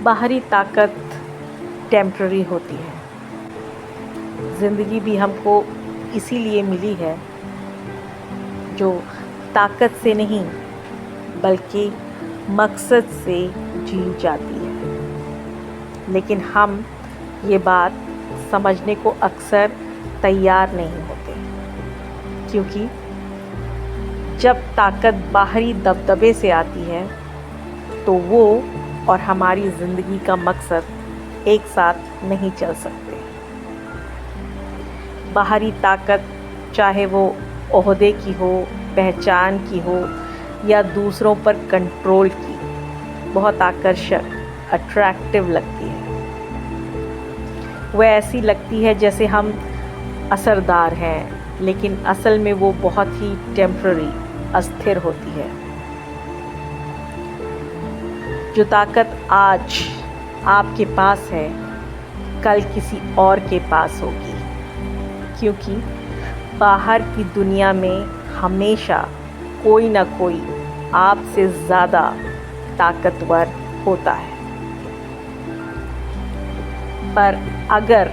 बाहरी ताकत टेम्प्ररी होती है। ज़िंदगी भी हमको इसीलिए मिली है जो ताकत से नहीं बल्कि मकसद से जी जाती है। लेकिन हम ये बात समझने को अक्सर तैयार नहीं होते, क्योंकि जब ताकत बाहरी दबदबे से आती है तो वो और हमारी ज़िंदगी का मकसद एक साथ नहीं चल सकते। बाहरी ताकत चाहे वो ओहदे की हो, पहचान की हो या दूसरों पर कंट्रोल की, बहुत आकर्षक, अट्रैक्टिव लगती है। वह ऐसी लगती है जैसे हम असरदार हैं, लेकिन असल में वो बहुत ही टेम्पररी, अस्थिर होती है। जो ताकत आज आपके पास है कल किसी और के पास होगी, क्योंकि बाहर की दुनिया में हमेशा कोई ना कोई आपसे ज़्यादा ताकतवर होता है। पर अगर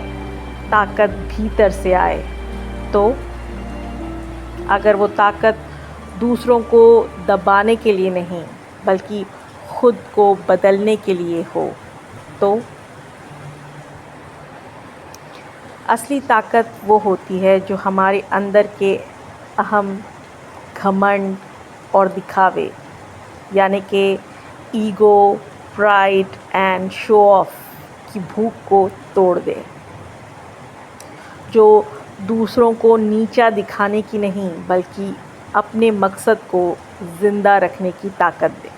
ताकत भीतर से आए तो अगर वो ताकत दूसरों को दबाने के लिए नहीं बल्कि खुद को बदलने के लिए हो तो असली ताकत वो होती है जो हमारे अंदर के अहम, घमंड और दिखावे यानी कि ego, pride and show off की भूख को तोड़ दे, जो दूसरों को नीचा दिखाने की नहीं बल्कि अपने मकसद को ज़िंदा रखने की ताकत दे।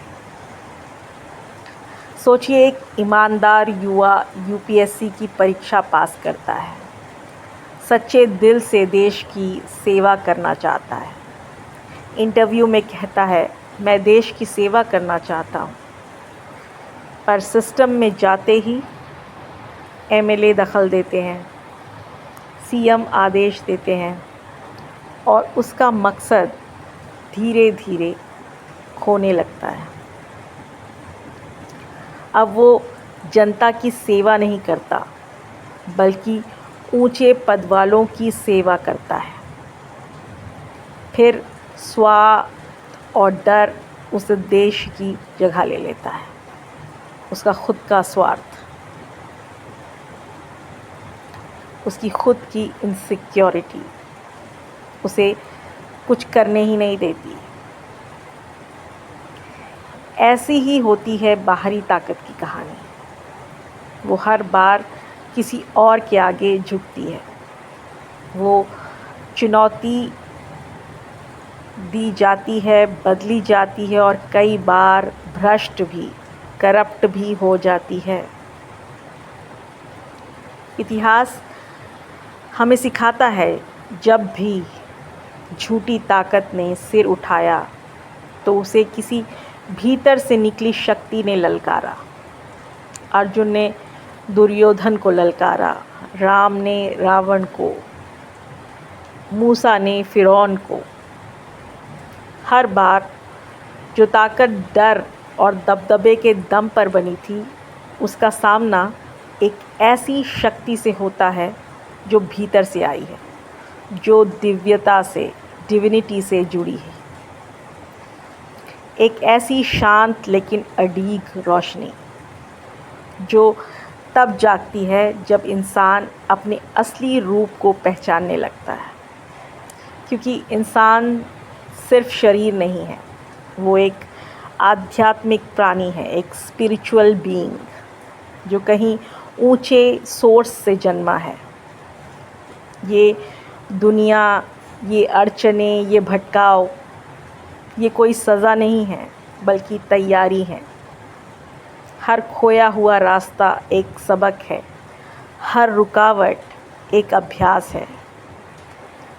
सोचिए, एक ईमानदार युवा यूपीएससी की परीक्षा पास करता है, सच्चे दिल से देश की सेवा करना चाहता है। इंटरव्यू में कहता है, मैं देश की सेवा करना चाहता हूँ, पर सिस्टम में जाते ही एमएलए दखल देते हैं, सीएम आदेश देते हैं और उसका मकसद धीरे धीरे खोने लगता है। अब वो जनता की सेवा नहीं करता बल्कि ऊंचे पद वालों की सेवा करता है। फिर स्वार्थ और डर उस देश की जगह ले लेता है, उसका खुद का स्वार्थ, उसकी खुद की इनसिक्योरिटी उसे कुछ करने ही नहीं देती। ऐसी ही होती है बाहरी ताकत की कहानी। वो हर बार किसी और के आगे झुकती है। वो चुनौती दी जाती है, बदली जाती है और कई बार भ्रष्ट भी, करप्ट भी हो जाती है। इतिहास हमें सिखाता है, जब भी झूठी ताकत ने सिर उठाया तो उसे किसी भीतर से निकली शक्ति ने ललकारा। अर्जुन ने दुर्योधन को ललकारा, राम ने रावण को, मूसा ने फिरौन को। हर बार जो ताकत डर और दबदबे के दम पर बनी थी, उसका सामना एक ऐसी शक्ति से होता है जो भीतर से आई है, जो दिव्यता से, डिविनिटी से जुड़ी है। एक ऐसी शांत लेकिन अडीग रोशनी जो तब जागती है जब इंसान अपने असली रूप को पहचानने लगता है। क्योंकि इंसान सिर्फ शरीर नहीं है, वो एक आध्यात्मिक प्राणी है, एक स्पिरिचुअल बीइंग जो कहीं ऊंचे सोर्स से जन्मा है। ये दुनिया, ये अड़चने, ये भटकाव, ये कोई सज़ा नहीं है बल्कि तैयारी है। हर खोया हुआ रास्ता एक सबक है, हर रुकावट एक अभ्यास है।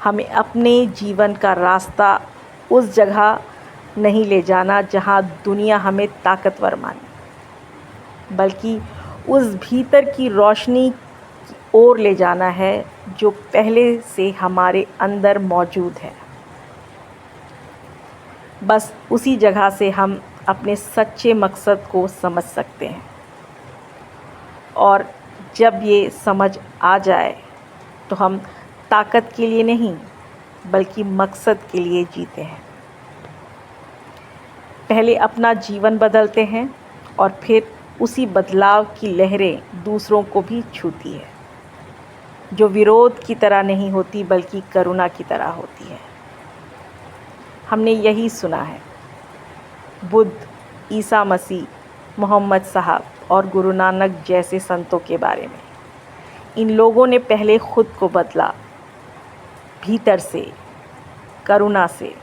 हमें अपने जीवन का रास्ता उस जगह नहीं ले जाना जहां दुनिया हमें ताकतवर माने, बल्कि उस भीतर की रोशनी की ओर ले जाना है जो पहले से हमारे अंदर मौजूद है। बस उसी जगह से हम अपने सच्चे मकसद को समझ सकते हैं। और जब ये समझ आ जाए तो हम ताकत के लिए नहीं बल्कि मकसद के लिए जीते हैं। पहले अपना जीवन बदलते हैं और फिर उसी बदलाव की लहरें दूसरों को भी छूती है, जो विरोध की तरह नहीं होती बल्कि करुणा की तरह होती है। हमने यही सुना है बुद्ध, ईसा मसीह, मोहम्मद साहब और गुरु नानक जैसे संतों के बारे में। इन लोगों ने पहले खुद को बदला, भीतर से, करुणा से।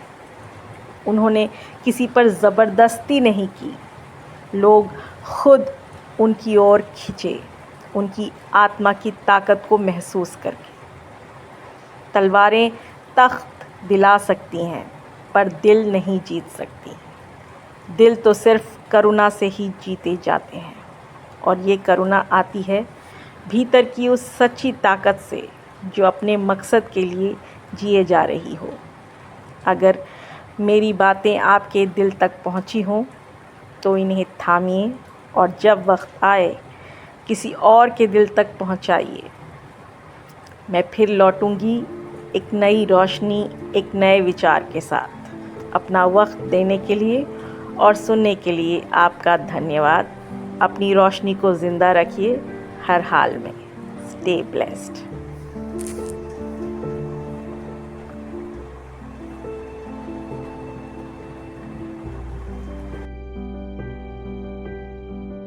उन्होंने किसी पर ज़बरदस्ती नहीं की, लोग खुद उनकी ओर खिंचे, उनकी आत्मा की ताकत को महसूस करके। तलवारें तख्त दिला सकती हैं पर दिल नहीं जीत सकती। दिल तो सिर्फ करुणा से ही जीते जाते हैं, और ये करुणा आती है भीतर की उस सच्ची ताकत से जो अपने मकसद के लिए जिए जा रही हो। अगर मेरी बातें आपके दिल तक पहुंची हों तो इन्हें थामिए और जब वक्त आए किसी और के दिल तक पहुंचाइए। मैं फिर लौटूंगी एक नई रोशनी, एक नए विचार के साथ। अपना वक्त देने के लिए और सुनने के लिए आपका धन्यवाद। अपनी रोशनी को ज़िंदा रखिए हर हाल में। Stay blessed.